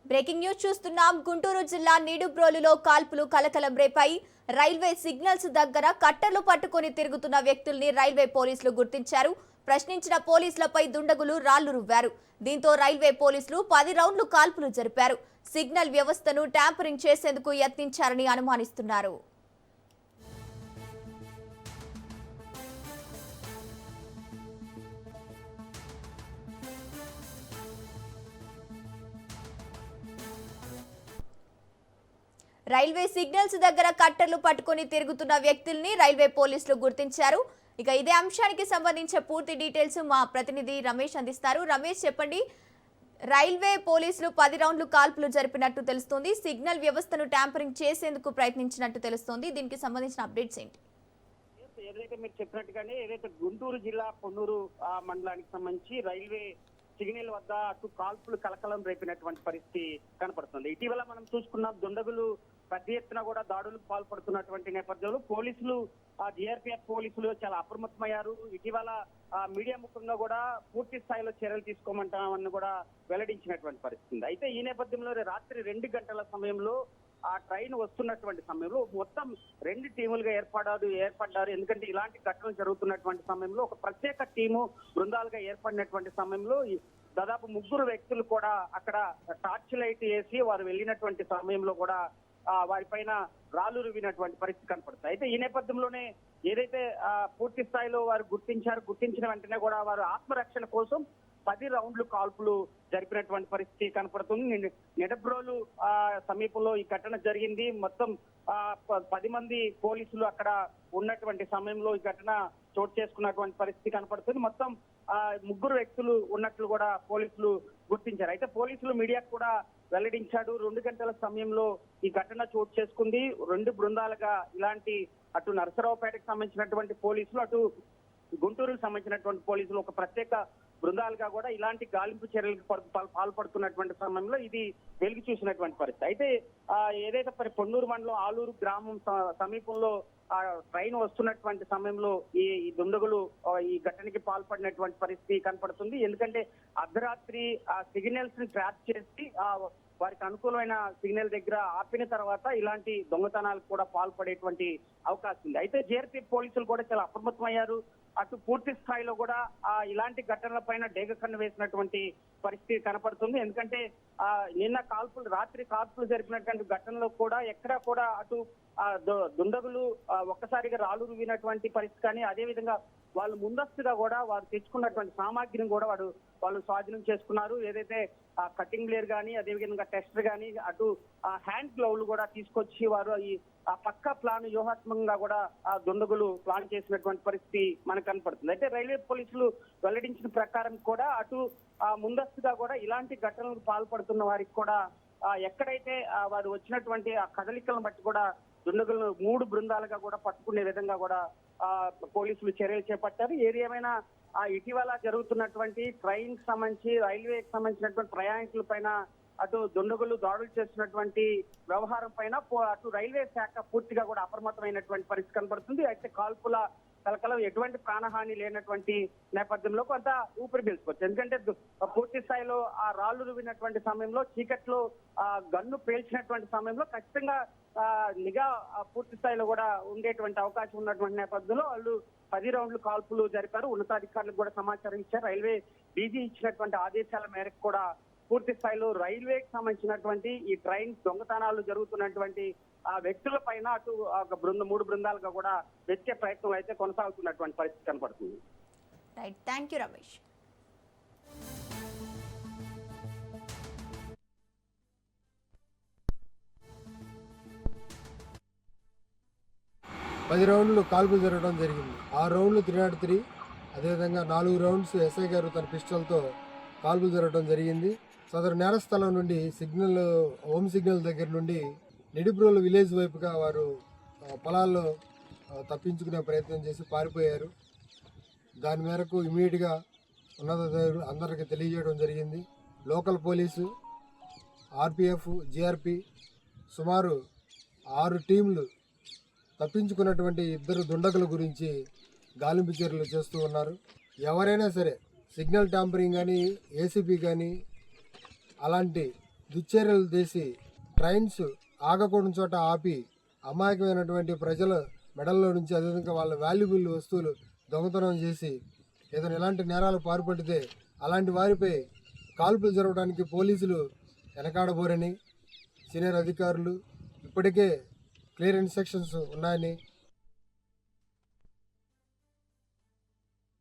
Breaking news చూస్తున్నాం. గుంటూరు జిల్లా నిడుబ్రోలులో కాల్పులు కలకలం రేపాయి. రైల్వే సిగ్నల్స్ దగ్గర కట్టర్లు పట్టుకొని తిరుగుతున్న వ్యక్తుల్ని రైల్వే పోలీసులు గుర్తించారు. ప్రశ్నించిన పోలీసులపై దుండగులు రాళ్లు రువ్వారు. దీంతో రైల్వే పోలీసులు 10 రౌండ్లు కాల్పులు జరిపారు. సిగ్నల్ వ్యవస్థను ట్యాంపరింగ్ చేసేందుకు యత్నించారని అనుమానిస్తున్నారు. రైల్వే సిగ్నల్స్ దగ్గర కట్టర్లు పట్టుకొని తిరుగుతున్న వ్యక్తుల్ని రైల్వే పోలీసులు గుర్తించారు. ఇక ఇదే అంశానికి సంబంధించిన పూర్తి డీటెయిల్స్ మా ప్రతినిధి రమేష్ అందిస్తారు. రమేష్, చెప్పండి. రైల్వే పోలీసులు 10 రౌండ్లు కాల్పులు జరిపినట్టు తెలుస్తోంది. సిగ్నల్ వ్యవస్థను ట్యాంపరింగ్ చేసేందుకు ప్రయత్నించినట్టు తెలుస్తోంది. దీనికి సంబంధించిన అప్డేట్స్ ఏంటి? ఏదైతే మీరు చెప్పినట్టుగానే ఏదైతే గుంటూరు జిల్లా పొన్నూరు మండలానికి సంబంధించి రైల్వే సిగ్నల్ వద్ద అటు కాల్పులు కలకలం రేపినటువంటి పరిస్థితి కనపడుతుంది. ఇటీవల మనం చూసుకున్న దుండగులు పెద్ద ఎత్తున కూడా దాడులకు పాల్పడుతున్నటువంటి నేపథ్యంలో పోలీసులు జిఆర్పీఎఫ్ పోలీసులు చాలా అప్రమత్తమయ్యారు. ఇటీవల మీడియా ముఖంగా కూడా పూర్తి స్థాయిలో చర్యలు తీసుకోమంటామని కూడా వెల్లడించినటువంటి పరిస్థితి. అయితే ఈ నేపథ్యంలో రాత్రి 2 గంటల సమయంలో ఆ ట్రైన్ వస్తున్నటువంటి సమయంలో మొత్తం 2 టీములుగా ఏర్పడ్డారు. ఎందుకంటే ఇలాంటి ఘటనలు జరుగుతున్నటువంటి సమయంలో ఒక ప్రత్యేక టీము బృందాలుగా ఏర్పడినటువంటి సమయంలో దాదాపు 3 వ్యక్తులు కూడా అక్కడ టార్చ్ లైట్ వేసి వారు వెళ్ళినటువంటి సమయంలో కూడా వారిపైన రాళ్లు రువినటువంటి పరిస్థితి కనపడుతుంది. అయితే ఈ నేపథ్యంలోనే ఏదైతే పూర్తి స్థాయిలో వారు గుర్తించిన వెంటనే కూడా వారు ఆత్మరక్షణ కోసం 10 రౌండ్లు కాల్పులు జరిపినటువంటి పరిస్థితి కనపడుతుంది. నిడబ్రోలు సమీపంలో ఈ ఘటన జరిగింది. మొత్తం 10 మంది పోలీసులు అక్కడ ఉన్నటువంటి సమయంలో ఈ ఘటన చోటు చేసుకున్నటువంటి పరిస్థితి కనపడుతుంది. మొత్తం 3 వ్యక్తులు ఉన్నట్లు కూడా పోలీసులు గుర్తించారు. అయితే పోలీసులు మీడియాకు కూడా వెల్లడించాడు. 2 గంటల సమయంలో ఈ ఘటన చోటు చేసుకుంది. 2 బృందాలుగా ఇలాంటి అటు నరసరావుపేటకు సంబంధించినటువంటి పోలీసులు, అటు గుంటూరుకు సంబంధించినటువంటి పోలీసులు ఒక ప్రత్యేక బృందాలుగా కూడా ఇలాంటి గాలింపు చర్యలకు పాల్పడుతున్నటువంటి సమయంలో ఇది వెలుగు చూసినటువంటి పరిస్థితి. అయితే ఏదైతే పొన్నూరు మండలం ఆలూరు గ్రామం సమీపంలో ట్రైన్ వస్తున్నటువంటి సమయంలో ఈ దుండగులు ఈ ఘటనకి పాల్పడినటువంటి పరిస్థితి కనపడుతుంది. ఎందుకంటే అర్ధరాత్రి సిగ్నల్స్ ని ట్రాప్ చేసి వారికి అనుకూలమైన సిగ్నల్ దగ్గర ఆపిన తర్వాత ఇలాంటి దొంగతనాలకు కూడా పాల్పడేటువంటి అవకాశం ఉంది. అయితే జిఆర్పీఎఫ్ పోలీసులు కూడా చాలా అప్రమత్తమయ్యారు. అటు పూర్తి స్థాయిలో కూడా ఇలాంటి ఘటనల పైన డేగకన్ను వేసినటువంటి పరిస్థితి కనపడుతుంది. ఎందుకంటే నిన్న రాత్రి కాల్పులు జరిపినటువంటి ఘటనలో కూడా ఎక్కడా కూడా అటు దుండగులు ఒక్కసారిగా రాళ్లు రువినటువంటి పరిస్థితి కానీ, అదేవిధంగా వాళ్ళు ముందస్తుగా కూడా వారు తెచ్చుకున్నటువంటి సామాగ్రిని కూడా వాళ్ళు స్వాధీనం చేసుకున్నారు. ఏదైతే కటింగ్ బ్లేడ్ కానీ, అదేవిధంగా టెస్టర్ కానీ, అటు హ్యాండ్ గ్లౌలు కూడా తీసుకొచ్చి వారు ఈ పక్కా ప్లాన్ వ్యూహాత్మకంగా కూడా దుండగులు ప్లాన్ చేసినటువంటి పరిస్థితి మనకు కనపడుతుంది. అయితే రైల్వే పోలీసులు వెల్లడించిన ప్రకారం కూడా అటు ముందస్తుగా కూడా ఇలాంటి ఘటనలకు పాల్పడుతున్న వారికి కూడా ఎక్కడైతే వారు వచ్చినటువంటి ఆ కదలికలను బట్టి కూడా దుండగులను 3 బృందాలుగా కూడా పట్టుకునే విధంగా కూడా పోలీసులు చర్యలు చేపట్టారు. ఏది ఏమైనా ఇటీవల జరుగుతున్నటువంటి ట్రైన్ కి సంబంధించి రైల్వేకి సంబంధించినటువంటి ప్రయాణికుల పైన అటు దుండగులు దాడులు చేస్తున్నటువంటి వ్యవహారం పైన అటు రైల్వే శాఖ పూర్తిగా కూడా అప్రమత్తమైనటువంటి పరిస్థితి కనబడుతుంది. అయితే కాల్పుల కలకలం ఎటువంటి ప్రాణహాని లేనటువంటి నేపథ్యంలో కొంత ఊపిరి పీల్చుకోవచ్చు. ఎందుకంటే పూర్తి స్థాయిలో ఆ రాళ్లు రువినటువంటి సమయంలో, చీకట్లో గన్ను పేల్చినటువంటి సమయంలో ఖచ్చితంగా నిఘా పూర్తి స్థాయిలో కూడా ఉండేటువంటి అవకాశం ఉన్నటువంటి నేపథ్యంలో వాళ్ళు 10 రౌండ్లు కాల్పులు జరిపారు. ఉన్నతాధికారులకు కూడా సమాచారం ఇచ్చారు. రైల్వే డీజీ ఇచ్చినటువంటి ఆదేశాల మేరకు కూడా పూర్తి స్థాయిలో రైల్వేకి సంబంధించినటువంటి ఈ ట్రైన్ దొంగతనాలు జరుగుతున్నటువంటి వ్యక్తుల పైన అటు 3 బృందాలుగా కూడా వెతికే ప్రయత్నం అయితే కొనసాగుతున్నటువంటి పరిస్థితి కనపడుతుంది. Right, thank you Ramesh. పది రౌండ్లు కాల్పులు జరగడం జరిగింది. 6 రౌండ్లు 303, అదేవిధంగా 4 రౌండ్స్ ఎస్ఐ గారు తన పిస్టల్తో కాల్పులు జరగడం జరిగింది. సదరు నేరస్థలం నుండి హోమ్ సిగ్నల్ దగ్గర నుండి నిడుబ్రోలు విలేజ్ వైపుగా వారు పొలాల్లో తప్పించుకునే ప్రయత్నం చేసి పారిపోయారు. దాని మేరకు ఇమీడియట్గా ఉన్నతాధికారులు అందరికీ తెలియజేయడం జరిగింది. లోకల్ పోలీసు, ఆర్పిఎఫ్, జిఆర్పి సుమారు 6 టీంలు తప్పించుకున్నటువంటి 2 దుండగుల గురించి గాలింపు చర్యలు చేస్తూ ఉన్నారు. ఎవరైనా సరే సిగ్నల్ ట్యాంపరింగ్ కానీ, ఏసీపీ కానీ అలాంటి దుశ్చర్యలు చేసి ట్రైన్స్ ఆగకూడని చోట ఆపి అమాయకమైనటువంటి ప్రజల మెడల్లో నుంచి అదేవిధంగా వాళ్ళ వాల్యుబుల్ వస్తువులు దొంగతనం చేసి ఏదైనా ఇలాంటి నేరాలు పాల్పడితే అలాంటి వారిపై కాల్పులు జరగడానికి పోలీసులు వెనకాడబోరని సీనియర్ అధికారులు ఇప్పటికే క్లియర్ ఇన్స్ట్రక్షన్స్ ఉన్నాయని